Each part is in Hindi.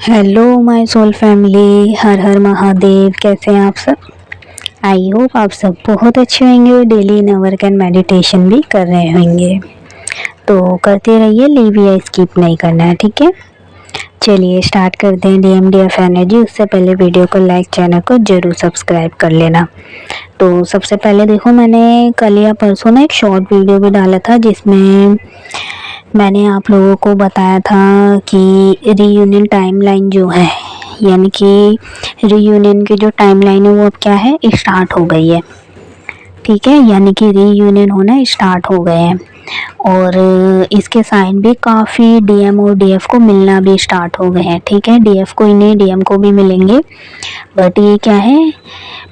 हेलो माय सोल फैमिली, हर हर महादेव। कैसे हैं आप सब? आई होप आप सब बहुत अच्छे होंगे और daily in work and meditation भी कर रहे होंगे। तो करते रहिए, लीव या स्किप नहीं करना है, ठीक है। चलिए स्टार्ट करते हैं DMDF एनर्जी। उससे पहले वीडियो को लाइक, चैनल को जरूर सब्सक्राइब कर लेना। तो सबसे पहले देखो, मैंने कल या परसों ना एक शॉर्ट वीडियो भी डाला था जिसमें मैंने आप लोगों को बताया था कि रीयूनियन टाइमलाइन जो है, यानी कि रीयूनियन की जो टाइमलाइन है वो अब क्या है, स्टार्ट हो गई है, ठीक है। यानी कि रीयूनियन होना स्टार्ट हो गए हैं और इसके साइन भी काफ़ी DM और DF को मिलना भी स्टार्ट हो गए हैं, ठीक है। DF को ही नहीं, DM को भी मिलेंगे, बट ये क्या है,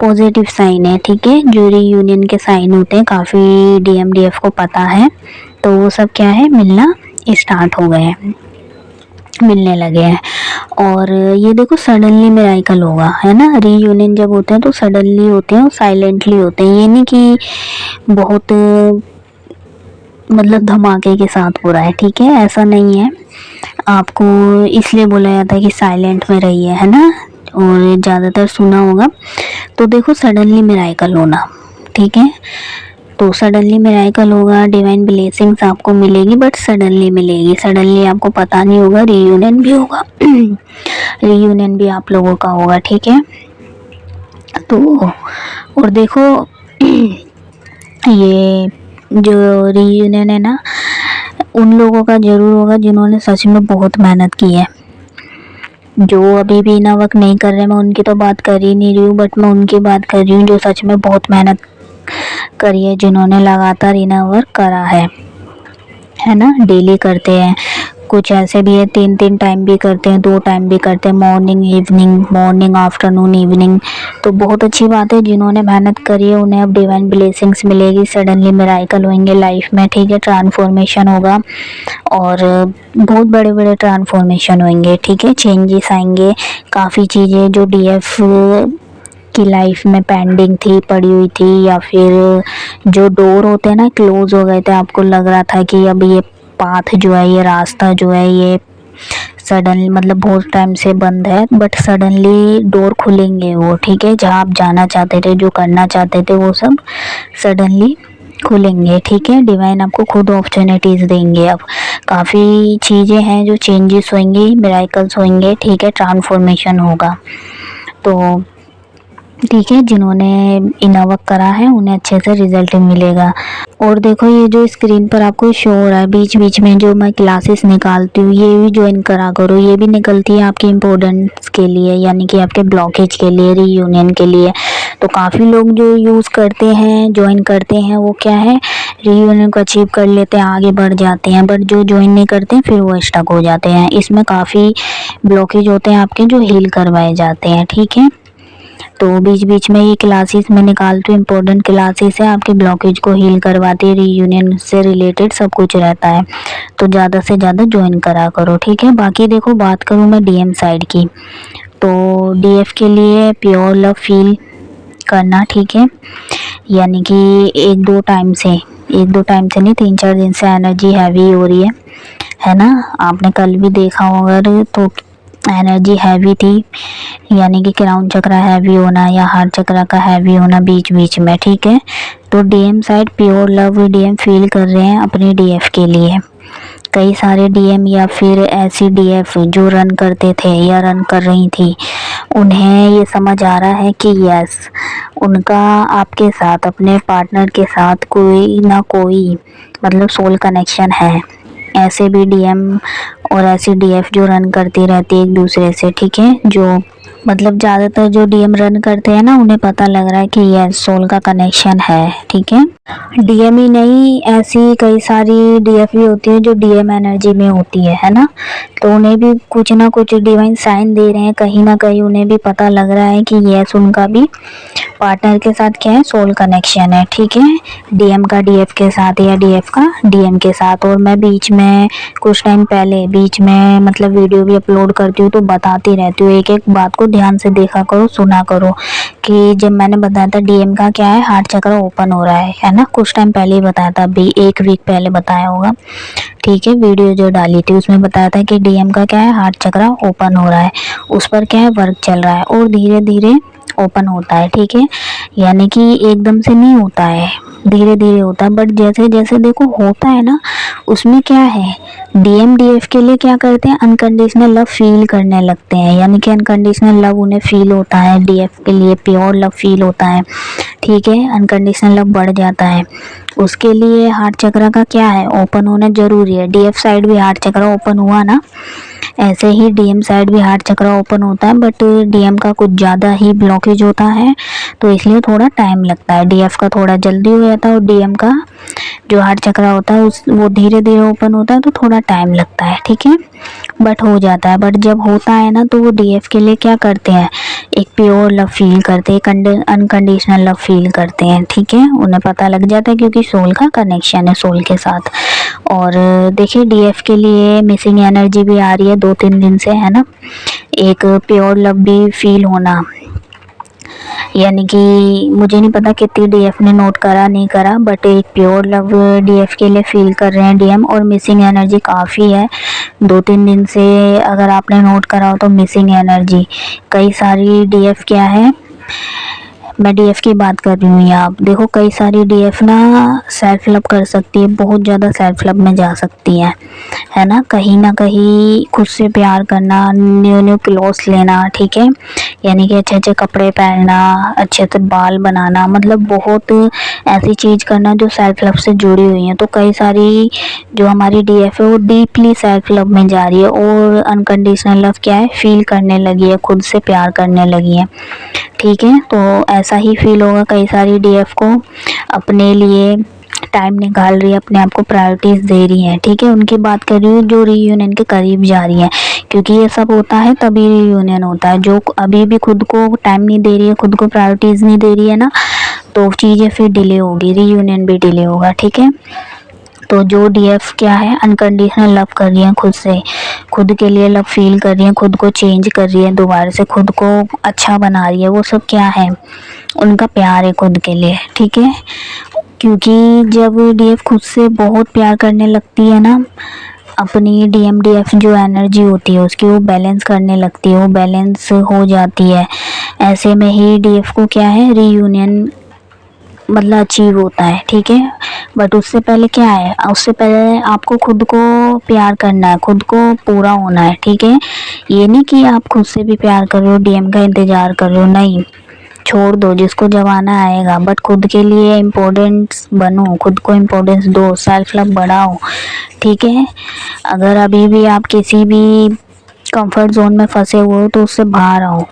पॉजिटिव साइन है, ठीक है। जो रीयूनियन के साइन होते हैं काफ़ी DM DF को पता है, तो वो सब क्या है, मिलना स्टार्ट हो गए हैं, मिलने लगे हैं। और ये देखो सडनली मिराकल होगा, है ना। रीयूनियन जब होते हैं तो सडनली होते हैं और साइलेंटली होते हैं, ये नहीं कि बहुत मतलब धमाके के साथ हो रहा है, ठीक है, ऐसा नहीं है। आपको इसलिए बोला जाता है कि साइलेंट में रहिए, है ना, और ज़्यादातर सुना होगा। तो देखो सडनली मिराकल होना, ठीक है। तो सडनली मिराकल होगा, डिवाइन ब्लेसिंग्स आपको मिलेगी, बट सडनली मिलेगी, सडनली आपको पता नहीं होगा। रीयूनियन भी होगा रीयूनियन भी आप लोगों का होगा, ठीक है। तो और देखो ये जो रीयूनियन है ना, उन लोगों का ज़रूर होगा जिन्होंने सच में बहुत मेहनत की है। जो अभी भी इना वर्क नहीं कर रहे, मैं उनकी तो बात कर ही नहीं रही हूँ, बट मैं उनकी बात कर रही हूँ जो सच में बहुत मेहनत करी है, जिन्होंने लगातार इना वर्क करा है ना, डेली करते हैं। कुछ ऐसे भी है 3 टाइम भी करते हैं, 2 टाइम भी करते हैं, morning evening, morning afternoon evening. तो बहुत अच्छी बात है, जिन्होंने मेहनत करी है उन्हें अब डिवाइन ब्लेसिंग्स मिलेगी, सडनली मिराकल होंगे लाइफ में, ठीक है। ट्रांसफॉर्मेशन होगा और बहुत बड़े बड़े ट्रांसफॉर्मेशन होंगे, ठीक है। चेंजेस आएंगे, काफ़ी चीज़ें जो DF की लाइफ में पेंडिंग थी, पड़ी हुई थी, या फिर जो डोर होते हैं ना क्लोज हो गए थे, आपको लग रहा था कि अब ये पाथ जो है, ये रास्ता जो है, ये सडनली मतलब बहुत टाइम से बंद है, बट सडनली डोर खुलेंगे वो, ठीक है। जहाँ आप जाना चाहते थे, जो करना चाहते थे, वो सब सडनली खुलेंगे, ठीक है। डिवाइन आपको खुद अपॉर्चुनिटीज़ देंगे। अब काफ़ी चीज़ें हैं जो चेंजेस होंगी, मिराकल्स होंगे, ठीक है, ट्रांसफॉर्मेशन होगा। तो ठीक है, जिन्होंने इना वर्क करा है उन्हें अच्छे से रिजल्ट मिलेगा। और देखो ये जो स्क्रीन पर आपको शो हो रहा है बीच बीच में जो मैं क्लासेस निकालती हूँ, ये भी ज्वाइन करा करो। ये भी निकलती है आपकी इम्पोर्टेंस के लिए, यानी कि आपके ब्लॉकेज के लिए, रीयूनियन के लिए। तो काफ़ी लोग जो यूज़ करते हैं, ज्वाइन करते हैं, वो क्या है, रीयूनियन को अचीव कर लेते हैं, आगे बढ़ जाते हैं। बट जो ज्वाइन नहीं करते हैं फिर वो स्टक हो जाते हैं। इसमें काफ़ी ब्लॉकेज होते हैं आपके जो हील करवाए जाते हैं, ठीक है। तो बीच बीच में ये क्लासेस में निकालती हूँ, इम्पोर्टेंट क्लासेस है, आपके ब्लॉकेज को हील करवाती है, रीयूनियन से रिलेटेड सब कुछ रहता है। तो ज़्यादा से ज़्यादा ज्वाइन करा करो, ठीक है। बाकी देखो बात करूँ मैं DM साइड की, तो DF के लिए प्योर लव फील करना, ठीक है। यानी कि एक दो टाइम से नहीं, 3-4 दिन से एनर्जी हैवी हो रही है ना। आपने कल भी देखा होगा तो एनर्जी हैवी थी, यानी कि क्राउन चक्रा हैवी होना या हार्ट चक्रा का हैवी होना बीच बीच में, ठीक है। तो DM side pure love DM feel कर रहे हैं अपने DF के लिए। कई सारे DM या फिर ऐसी DF जो रन करते थे या रन कर रही थी, उन्हें ये समझ आ रहा है कि यस, उनका आपके साथ, अपने पार्टनर के साथ कोई ना कोई मतलब सोल कनेक्शन है। ऐसे भी DM और ऐसी DF जो रन करती रहती है एक दूसरे से, ठीक है। जो मतलब ज़्यादातर जो DM रन करते हैं ना, उन्हें पता लग रहा है कि यह सोल का कनेक्शन है, ठीक है। DM ही नहीं, ऐसी कई सारी DF भी होती है जो DM एनर्जी में होती है ना। तो उन्हें भी कुछ ना कुछ डिवाइन साइन दे रहे हैं, कहीं ना कहीं उन्हें भी पता लग रहा है कि यस, उनका भी पार्टनर के साथ क्या है, सोल कनेक्शन है, ठीक है। DM का DF के साथ या DF का DM के साथ। और मैं बीच में कुछ टाइम पहले बीच में मतलब वीडियो भी अपलोड करती हूँ तो बताती रहती हूँ, एक एक बात को ध्यान से देखा करो, सुना करो कि जब मैंने बताया था डीएम का क्या है, हार्ट चक्र ओपन हो रहा है ना, कुछ टाइम पहले ही बताया था, अभी 1 वीक पहले बताया होगा, ठीक है। वीडियो जो डाली थी उसमें बताया था कि डीएम का क्या है, हार्ट चक्र ओपन हो रहा है, उस पर क्या है, वर्क चल रहा है और धीरे धीरे ओपन होता है, ठीक है। यानी कि एकदम से नहीं होता है, धीरे धीरे होता है, बट जैसे जैसे देखो होता है ना, उसमें क्या है, डीएम डीएफ के लिए क्या करते हैं, अनकंडीशनल लव फील करने लगते हैं, यानी कि अनकंडीशनल लव उन्हें फील होता है, डीएफ के लिए प्योर लव फील होता है, ठीक है, अनकंडीशनल लव बढ़ जाता है। उसके लिए हार्ट चक्र का क्या है, ओपन होना जरूरी है। डीएफ साइड भी हार्ट चक्र ओपन हुआ ना, ऐसे ही डीएम साइड भी हार्ट चक्र ओपन होता है, बट डीएम का कुछ ज़्यादा ही ब्लॉकेज होता है, तो इसलिए थोड़ा टाइम लगता है। डीएफ का थोड़ा जल्दी हो जाता है और डीएम का जो हार्ट चक्र होता है उस वो धीरे धीरे ओपन होता है, तो थोड़ा टाइम लगता है, ठीक है, बट हो जाता है। बट जब होता है ना, तो वो डीएफ के लिए क्या करते हैं, एक प्योर लव फील करते हैं, अनकंडीशनल लव फील करते हैं, ठीक है, उन्हें पता लग जाता है क्योंकि सोल का कनेक्शन है सोल के साथ। और देखिए डीएफ के लिए मिसिंग एनर्जी भी आ रही है 2-3 दिन से, है ना, एक प्योर लव भी फील होना, यानी कि मुझे नहीं पता कितनी डीएफ ने नोट करा नहीं करा, बट एक प्योर लव डीएफ के लिए फील कर रहे हैं डीएम, और मिसिंग एनर्जी काफ़ी है 2-3 दिन से, अगर आपने नोट करा हो तो मिसिंग एनर्जी कई सारी डीएफ क्या है, मैं डीएफ की बात कर रही हूँ यहाँ, आप देखो कई सारी डीएफ ना सेल्फ लव कर सकती है, बहुत ज़्यादा सेल्फ लव में जा सकती है ना कहीं खुद से प्यार करना, न्यू न्यू क्लोथ्स लेना, ठीक है, यानी कि अच्छे अच्छे कपड़े पहनना, अच्छे से बाल बनाना, मतलब बहुत ऐसी चीज़ करना जो सेल्फ लव से जुड़ी हुई है। तो कई सारी जो हमारी डीएफ है वो डीपली सेल्फ लव में जा रही है और अनकंडीशनल लव क्या है, फील करने लगी है, खुद से प्यार करने लगी है, ठीक है। तो ऐसा ही फील होगा कई सारी डीएफ को, अपने लिए टाइम निकाल रही है, अपने आप को प्रायोरिटीज़ दे रही हैं, ठीक है। उनकी बात कर रही हूँ जो रीयूनियन के करीब जा रही है, क्योंकि ये सब होता है तभी रीयूनियन होता है। जो अभी भी खुद को टाइम नहीं दे रही है, खुद को प्रायोरिटीज़ नहीं दे रही है ना, तो चीज़ें फिर डिले होगी, रीयूनियन भी डिले होगा, ठीक है। तो जो डीएफ क्या है, अनकंडीशनल लव कर रही है खुद से, खुद के लिए लव फील कर रही है, खुद को चेंज कर रही है, दोबारा से खुद को अच्छा बना रही है, वो सब क्या है, उनका प्यार है खुद के लिए, ठीक है। क्योंकि जब डीएफ खुद से बहुत प्यार करने लगती है ना, अपनी डीएम डीएफ जो एनर्जी होती है उसकी वो बैलेंस करने लगती है, वो बैलेंस हो जाती है, ऐसे में ही डीएफ को क्या है, रीयूनियन मतलब अचीव होता है, ठीक है। बट उससे पहले क्या है, उससे पहले आपको खुद को प्यार करना है, खुद को पूरा होना है, ठीक है। ये नहीं कि आप खुद से भी प्यार कर रहे हो, डीएम का इंतज़ार कर रहे हो, नहीं, छोड़ दो, जिसको जब आना आएगा, बट खुद के लिए इम्पोर्टेंस बनो, खुद को इम्पोर्टेंस दो, सेल्फ लव बढ़ाओ, ठीक है। अगर अभी भी आप किसी भी कंफर्ट जोन में फंसे हुए हो तो उससे बाहर आओ।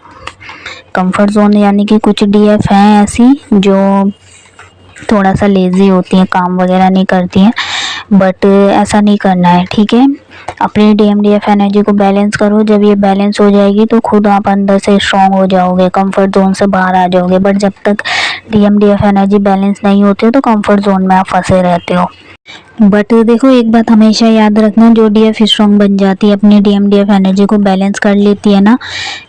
कंफर्ट जोन यानी कि कुछ डीएफ हैं ऐसी जो थोड़ा सा लेज़ी होती हैं, काम वगैरह नहीं करती हैं, बट ऐसा नहीं करना है, ठीक है। अपनी डीएम डीएफ एनर्जी को बैलेंस करो, जब ये बैलेंस हो जाएगी तो खुद आप अंदर से स्ट्रॉन्ग हो जाओगे, कंफर्ट जोन से बाहर आ जाओगे। बट जब तक डीएम डीएफ एनर्जी बैलेंस नहीं होती है तो कंफर्ट जोन में आप फंसे रहते हो। बट देखो एक बात हमेशा याद रखना, जो डीएफ स्ट्रॉन्ग बन जाती है, अपनी डीएम डीएफ एनर्जी को बैलेंस कर लेती है ना,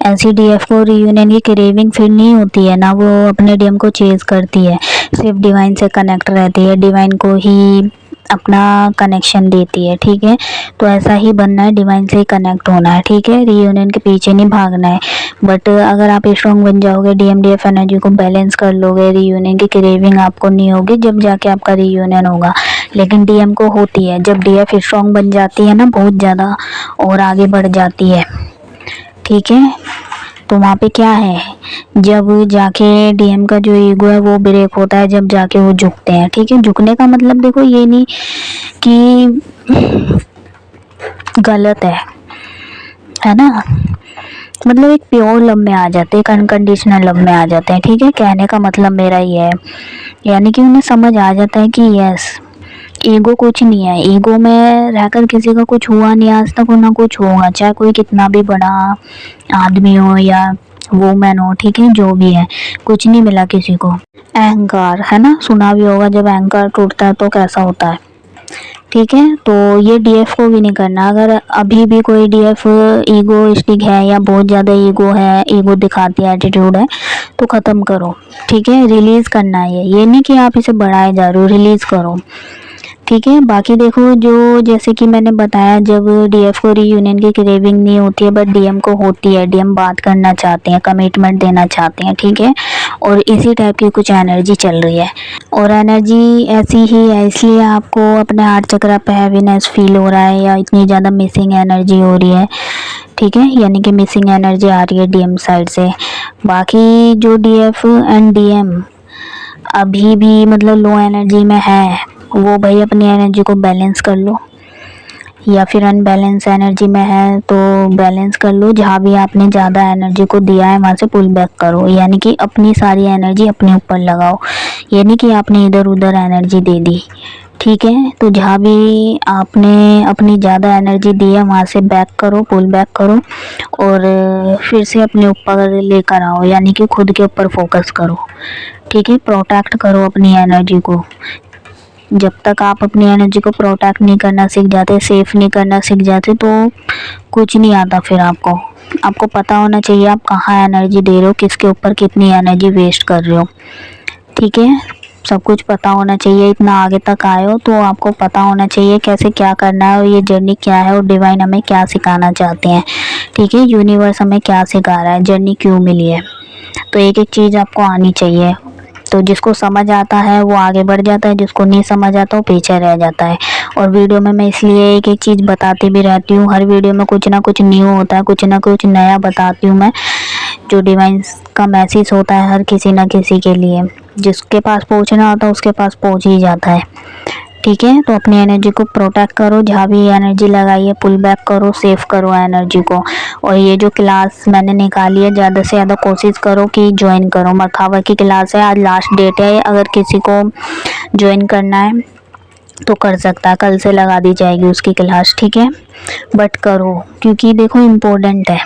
ऐसी डीएफ को रीयूनियन की क्रेविंग फिर नहीं होती है ना, वो अपने डीएम को चेज करती है, सिर्फ डिवाइन से कनेक्ट रहती है, डिवाइन को ही अपना कनेक्शन देती है, ठीक है। तो ऐसा ही बनना है, डिवाइन से ही कनेक्ट होना है, ठीक है, रीयूनियन के पीछे नहीं भागना है। बट अगर आप स्ट्रॉन्ग बन जाओगे, डीएम डीएफ एनर्जी को बैलेंस कर लोगे, रीयूनियन की क्रेविंग आपको नहीं होगी, जब जाके आपका रीयूनियन होगा। लेकिन डीएम को होती है, जब डीएफ स्ट्रॉन्ग बन जाती है ना बहुत ज़्यादा और आगे बढ़ जाती है, ठीक है, तो वहाँ पे क्या है, जब जाके डीएम का जो ईगो है वो ब्रेक होता है, जब जाके वो झुकते हैं, ठीक है। झुकने का मतलब देखो ये नहीं कि गलत है ना, मतलब एक प्योर लव में आ जाते हैं, एक अनकंडीशनल लव में आ जाते हैं, ठीक है। कहने का मतलब मेरा ये है, यानी कि उन्हें समझ आ जाता है कि यस, ईगो कुछ नहीं है, ईगो में रहकर किसी का कुछ हुआ नहीं आज तक, ना कुछ होगा, चाहे कोई कितना भी बड़ा आदमी हो या वुमेन हो, ठीक है, जो भी है, कुछ नहीं मिला किसी को। अहंकार है ना, सुना भी होगा, जब अहंकार टूटता है तो कैसा होता है, ठीक है। तो ये डीएफ को भी नहीं करना। अगर अभी भी कोई डीएफ ईगोइस्टिक है या बहुत ज़्यादा ईगो है, ईगो दिखाती है, एटीट्यूड है, तो ख़त्म करो। ठीक है, रिलीज़ करना है। ये नहीं कि आप इसे बढ़ाए जा रहे हो, रिलीज़ करो। ठीक है। बाकी देखो, जो जैसे कि मैंने बताया, जब डीएफ को रीयूनियन की क्रेविंग नहीं होती है, बट डीएम को होती है। डीएम बात करना चाहते हैं, कमिटमेंट देना चाहते हैं। ठीक है। और इसी टाइप की कुछ एनर्जी चल रही है, और एनर्जी ऐसी ही है, इसलिए आपको अपने हार्ट चक्र पे हैवीनेस फील हो रहा है, या इतनी ज़्यादा मिसिंग एनर्जी हो रही है। ठीक है, यानी कि मिसिंग एनर्जी आ रही है डीएम साइड से। बाकी जो डीएफ एंड डीएम अभी भी मतलब लो एनर्जी में है, वो भाई अपनी एनर्जी को बैलेंस कर लो, या फिर अनबैलेंस एनर्जी में है तो बैलेंस कर लो। जहाँ भी आपने ज़्यादा एनर्जी को दिया है वहाँ से पुल बैक करो, यानी कि अपनी सारी एनर्जी अपने ऊपर लगाओ, यानी कि आपने इधर उधर एनर्जी दे दी। ठीक है। तो जहाँ भी आपने अपनी ज़्यादा एनर्जी दी है वहाँ से बैक करो, पुल बैक करो, और फिर से अपने ऊपर लेकर आओ, यानी कि खुद के ऊपर फोकस करो। ठीक है। प्रोटेक्ट करो अपनी एनर्जी को। जब तक आप अपनी एनर्जी को प्रोटेक्ट नहीं करना सीख जाते, सेफ नहीं करना सीख जाते, तो कुछ नहीं आता फिर आपको पता होना चाहिए आप कहाँ एनर्जी दे रहे हो, किसके ऊपर कितनी एनर्जी वेस्ट कर रहे हो। ठीक है। सब कुछ पता होना चाहिए। इतना आगे तक आए हो तो आपको पता होना चाहिए कैसे क्या करना है, और ये जर्नी क्या है, और डिवाइन हमें क्या सिखाना चाहते हैं। ठीक है। यूनिवर्स हमें क्या सिखा रहा है, जर्नी क्यों मिली है, तो एक एक चीज़ आपको आनी चाहिए। तो जिसको समझ आता है वो आगे बढ़ जाता है, जिसको नहीं समझ आता वो पीछे रह जाता है। और वीडियो में मैं इसलिए एक एक चीज़ बताती भी रहती हूँ, हर वीडियो में कुछ ना कुछ न्यू होता है, कुछ ना कुछ नया बताती हूँ मैं। जो डिवाइन का मैसेज होता है हर किसी ना किसी के लिए, जिसके पास पहुँचना होता है उसके पास पहुँच ही जाता है। ठीक है। तो अपनी एनर्जी को प्रोटेक्ट करो, जहाँ भी एनर्जी लगाई है पुल बैक करो, सेव करो एनर्जी को। और ये जो क्लास मैंने निकाली है, ज़्यादा से ज़्यादा कोशिश करो कि ज्वाइन करो। मखावा की क्लास है, आज लास्ट डेट है, अगर किसी को ज्वाइन करना है तो कर सकता है, कल से लगा दी जाएगी उसकी क्लास। ठीक है। बट करो, क्योंकि देखो इम्पोर्टेंट है,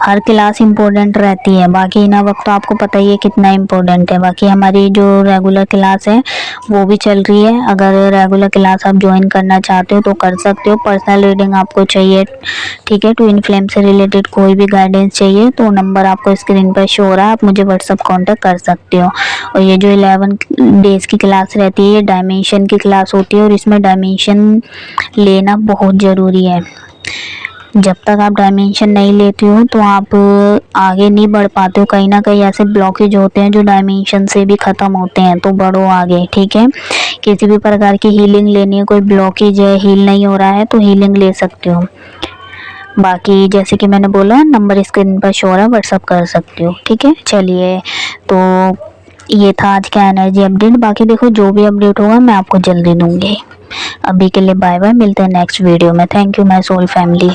हर क्लास इम्पोर्टेंट रहती है। बाकी इना वक्त तो आपको पता ही है कितना इम्पोर्टेंट है। बाकी हमारी जो रेगुलर क्लास है वो भी चल रही है, अगर रेगुलर क्लास आप ज्वाइन करना चाहते हो तो कर सकते हो। पर्सनल रीडिंग आपको चाहिए, ठीक है, ट्विन फ्लेम से रिलेटेड कोई भी गाइडेंस चाहिए तो नंबर आपको स्क्रीन पर शो हो रहा है, आप मुझे व्हाट्सअप कॉन्टेक्ट कर सकते हो। और ये जो 11 डेज़ की क्लास रहती है, ये डायमेंशन की क्लास होती है, और इसमें डायमेंशन लेना बहुत ज़रूरी है। जब तक आप डायमेंशन नहीं लेते हो तो आप आगे नहीं बढ़ पाते हो। कहीं ना कहीं ऐसे ब्लॉकेज होते हैं जो डायमेंशन से भी ख़त्म होते हैं, तो बढ़ो आगे। ठीक है। किसी भी प्रकार की हीलिंग लेनी है, कोई ब्लॉकेज है, हील नहीं हो रहा है, तो हीलिंग ले सकते हो। बाकी जैसे कि मैंने बोला, नंबर स्क्रीन पर शो हो रहा है, व्हाट्सअप कर सकते हो। ठीक है। चलिए, तो ये था आज का एनर्जी अपडेट। बाकी देखो जो भी अपडेट होगा मैं आपको जल्दी दूंगी। अभी के लिए बाय बाय, मिलते हैं नेक्स्ट वीडियो में। Thank you my soul family.